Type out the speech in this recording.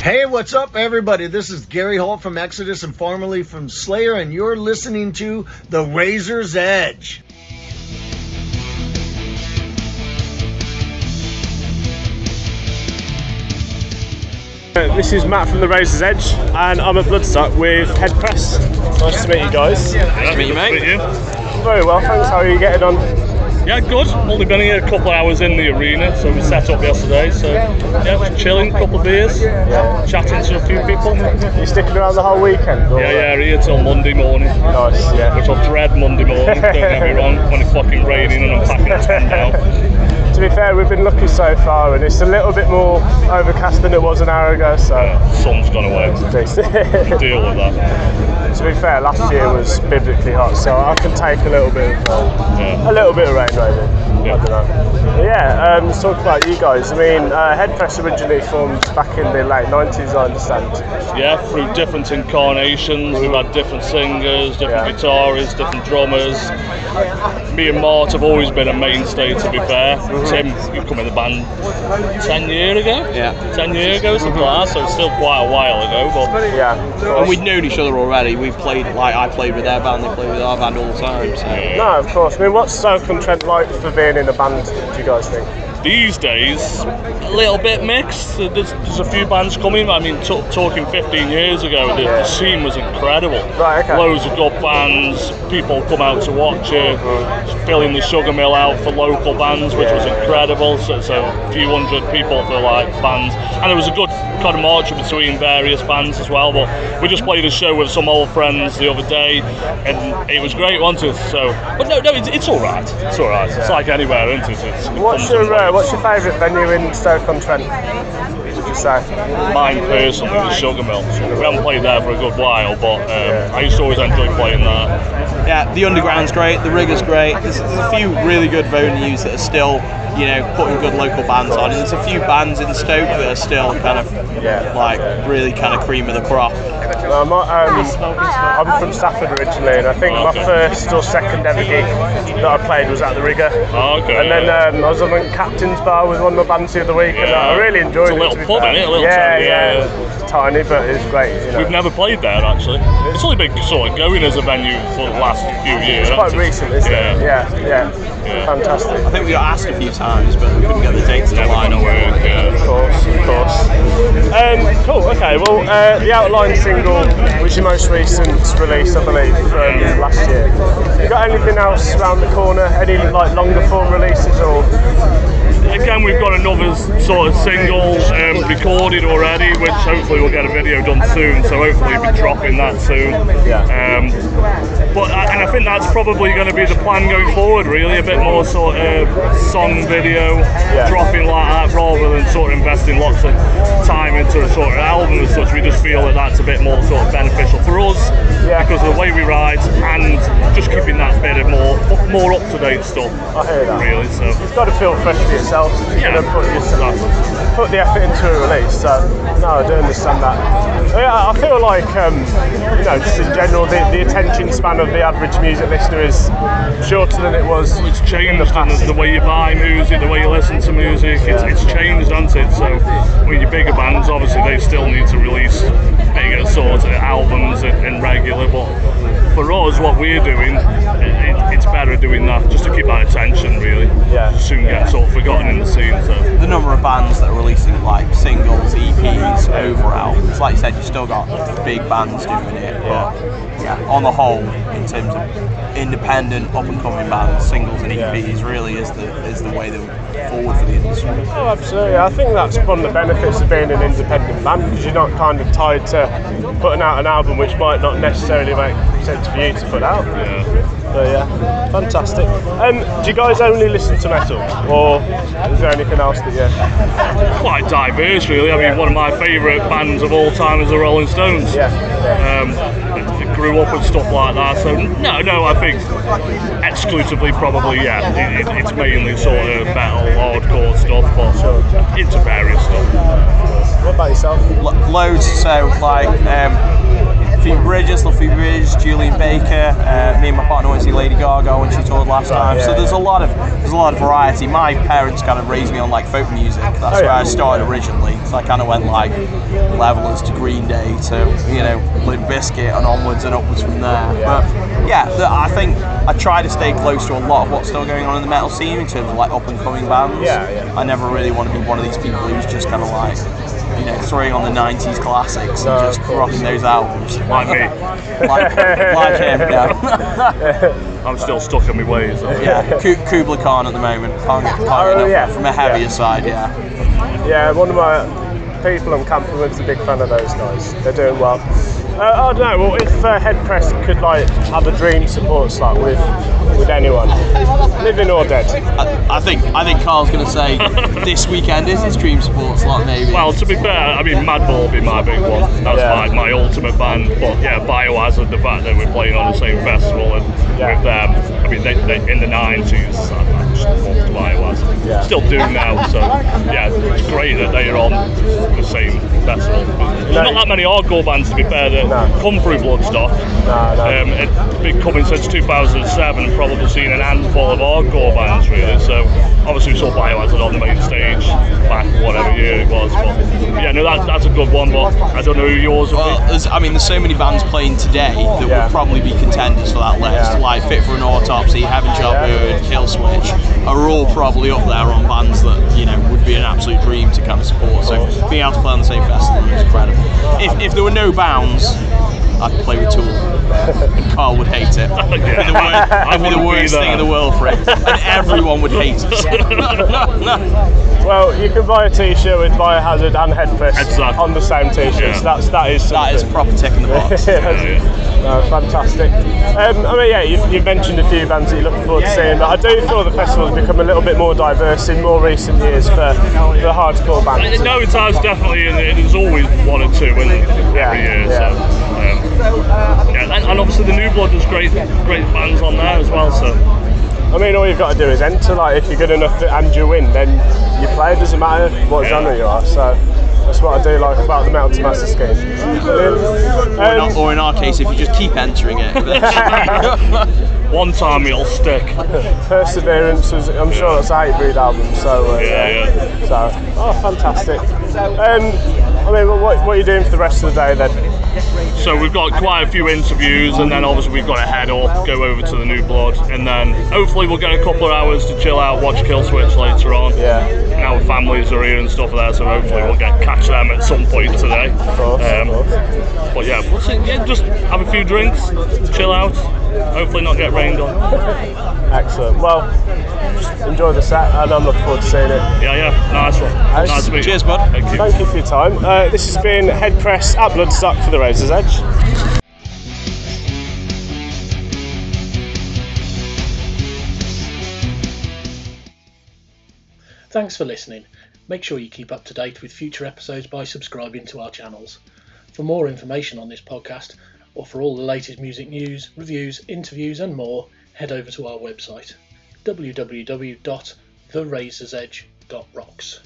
Hey, what's up, everybody? This is Gary Holt from Exodus and formerly from Slayer, and you're listening to The Razor's Edge. This is Matt from The Razor's Edge, and I'm at Bloodstock with Headpress. Nice to meet you guys. Nice to meet you, mate. Very well, thanks. How are you getting on? Yeah, good. Only been here a couple of hours in the arena, so we set up yesterday. So yeah, just chilling, couple of beers, chatting to a few people. You sticking around the whole weekend? Or? Yeah, here till Monday morning. Nice, yeah. Which I'll dread Monday morning. Don't get me wrong, when it's fucking raining and I'm packing a tent down. To be fair, we've been lucky so far, and it's a little bit more overcast than it was an hour ago. So sun's gone away. Deal with that. To be fair, last year was biblically hot, so I can take a little bit of rain maybe. I don't know. But yeah, let's talk about you guys. I mean, Headpress originally formed back in the late 90s, I understand. Yeah, through different incarnations, we've had different singers, different guitarists, different drummers. Me and Mart have always been a mainstay, to be fair. Tim, you come in the band 10 years ago? Yeah. 10 years ago, something like that, so it's still quite a while ago. But yeah. And we'd known each other already. We've played, like, I played with their band, they played with our band all the time. So. Yeah. No, of course. I mean, what's Stoke and Trent like for being in a band, do you guys think? These days, a little bit mixed. There's a few bands coming. I mean, talking 15 years ago, the scene was incredible. Right, okay. Loads of good bands. People come out to watch it. Filling the Sugar Mill out for local bands, which was incredible. So a few hundred people for like bands, and it was a good kind of march between various bands as well. But we just played a show with some old friends the other day, and it was great, wasn't it? So, but no, it's all right. It's all right. It's like anywhere, isn't it? What's your favourite venue in Stoke-on-Trent, would you say? Mine personally, the Sugar Mill. We haven't played there for a good while, but I used to always enjoy playing there. Yeah, the Underground's great, the Rigger's great. There's a few really good venues that are still, you know, putting good local bands on. And there's a few bands in Stoke that are still kind of, like, really kind of cream of the crop. I'm from Stafford originally, and I think my first or second ever gig that I played was at the Rigger. And then I was on the Captain's Bar with one of my bands the other week, and I really enjoyed it. It's a little pub, isn't it? It's tiny, but it's great. You know. We've never played there, actually. It's only been sort of going as a venue for the last few years. It's quite recent, isn't it? Yeah. Fantastic. I think we got asked a few times, but we couldn't get the dates to line up. Of course. Cool, okay, well, the Outline single was your most recent release, I believe, from last year. You got anything else around the corner? Any like longer form releases or? Again, we've got another sort of single recorded already, which hopefully we'll get a video done soon, so hopefully we'll be dropping that soon. And I think that's probably going to be the plan going forward, really, a bit more sort of song video, dropping like that, rather than sort of investing lots of time into a sort of album and such. We just feel that that's a bit more sort of beneficial for us, because of the way we write, and just keeping that bit of more up-to-date stuff. I hear that. Really, so. It's got to feel fresh to yourself. Yeah, put the effort into a release, so no, I do understand that. Yeah, I feel like you know, just in general, the attention span of the average music listener is shorter than it was. It's changed in the past. The way you buy music, the way you listen to music, it's changed, hasn't it? So with your bigger bands, obviously they still need to release bigger sort of albums and regular, but for us, what we're doing, it's better doing that just to keep that attention, really. Soon get sort of forgotten in the scene. So the number of bands that are releasing like singles, EPs over albums, like you said, you've still got big bands doing it, but on the whole, in terms of independent, up and coming bands, singles and EPs really is the way forward for the industry. Oh, absolutely. I think that's one of the benefits of being an independent band, because you're not kind of tied to putting out an album which might not necessarily make sense for you to put out. But yeah, fantastic. Do you guys only listen to metal, or is there anything else that you? Quite diverse, really. I mean, one of my favourite bands of all time is the Rolling Stones. I grew up with stuff like that, so no, I think exclusively probably, it's mainly sort of metal, hardcore stuff, but into various stuff. What about yourself? Loads, so like Few Bridges, love Few Bridges, Headpress, Julian Baker. Me and my partner went to see Lady Gaga when she toured last time. So there's a lot of variety. My parents kind of raised me on like folk music. That's where I started originally. So I kind of went like Levelers to Green Day to Limp Bizkit and onwards and upwards from there. But yeah, I think I try to stay close to a lot of what's still going on in the metal scene in terms of like up and coming bands. I never really want to be one of these people who's just kind of like throwing on the 90s classics and just rocking those albums. Like me. like him, yeah. I'm still stuck in my ways. Yeah, Kubla Khan at the moment. Can't get enough from a heavier side, Yeah, one of my people on Camperman's a big fan of those guys. They're doing well. I don't know. Well, if Headpress could like have a dream support slot with anyone, living or dead. I think Carl's going to say this weekend is his dream support slot, maybe. Well, to be fair, I mean, Madball will be my big one. That's my ultimate band. But yeah, Biohazard, the fact that we're playing on the same festival and with them. I mean, they in the 90s, I just loved Biohazard. Still do now. So yeah, it's great that they are on the same festival. There's not that many hardcore bands, to be fair, that come through Bloodstock. It's been coming since 2007 and probably seen an handful of hardcore bands really. So obviously we saw Biohazard on the main stage back whatever year it was. But yeah, no, that's a good one. But I don't know who yours would be. There's so many bands playing today that would probably be contenders for that list. Like Fit for an Autopsy, Heaven Shall Burn, Killswitch are all probably up there on bands that would be an absolute dream to kind of support. So being able to play on the same festival is incredible. If there were no bounds, I'd play with Tool, and Carl would hate it. It'd be the worst thing in the world for him, and everyone would hate us. Well, you can buy a t-shirt with Biohazard and Headpress on the same t-shirt. So that is a proper tick in the box. Fantastic. I mean, you've mentioned a few bands that you're looking forward to seeing, but I do feel the festival's become a little bit more diverse in more recent years for the hardcore bands. No, it has definitely, and there's always one or two every year. So, and obviously the New Blood has great bands on there as well. So. I mean, all you've got to do is enter. Like, if you're good enough and you win, then you play. It doesn't matter what genre you are. So that's what I do like about the Metal to Master scheme. Or in our case, if you just keep entering it. One time it'll stick. Perseverance was, I'm sure that's a Hatebreed album. So So, fantastic. I mean, what are you doing for the rest of the day then? So we've got quite a few interviews, and then obviously we've got to head up, go over to the New Blood, and then hopefully we'll get a couple of hours to chill out, watch Killswitch later on. And our families are here and stuff like that, so hopefully we'll catch them at some point today. Of course. But yeah, just have a few drinks, chill out, hopefully not get rained on. Excellent. Well, just enjoy the set, and I'm looking forward to seeing it. Yeah, nice one. Nice to meet you. Cheers, bud. Thank you. Thank you for your time. This has been Headpress at Bloodstock for the Razor's Edge. Thanks for listening. Make sure you keep up to date with future episodes by subscribing to our channels. For more information on this podcast, or for all the latest music news, reviews, interviews and more, head over to our website www.therazorsedge.rocks.